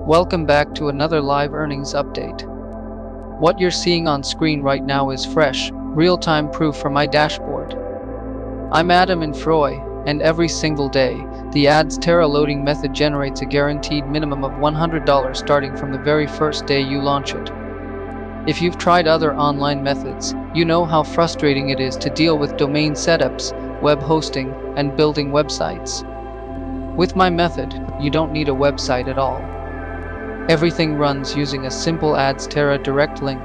Welcome back to another live earnings update. What you're seeing on screen right now is fresh, real-time proof from my dashboard. I'm Adam and Froy, and every single day, the Adsterra loading method generates a guaranteed minimum of $100 starting from the very first day you launch it. If you've tried other online methods, you know how frustrating it is to deal with domain setups, web hosting, and building websites. With my method, you don't need a website at all. Everything runs using a simple Adsterra direct link.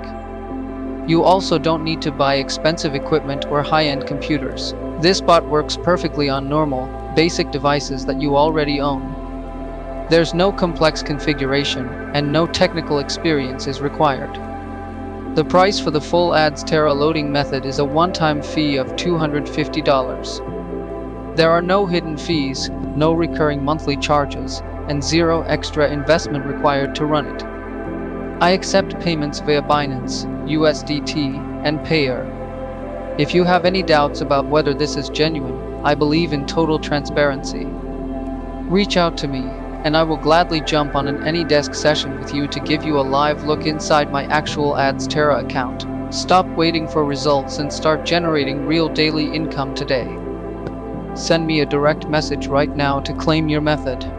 You also don't need to buy expensive equipment or high-end computers. This bot works perfectly on normal, basic devices that you already own. There's no complex configuration, and no technical experience is required. The price for the full Adsterra loading method is a one-time fee of $250. There are no hidden fees, no recurring monthly charges, and zero extra investment required to run it. I accept payments via Binance, USDT, and Payout. If you have any doubts about whether this is genuine, I believe in total transparency. Reach out to me, and I will gladly jump on an AnyDesk session with you to give you a live look inside my actual Adsterra account. Stop waiting for results and start generating real daily income today. Send me a direct message right now to claim your method.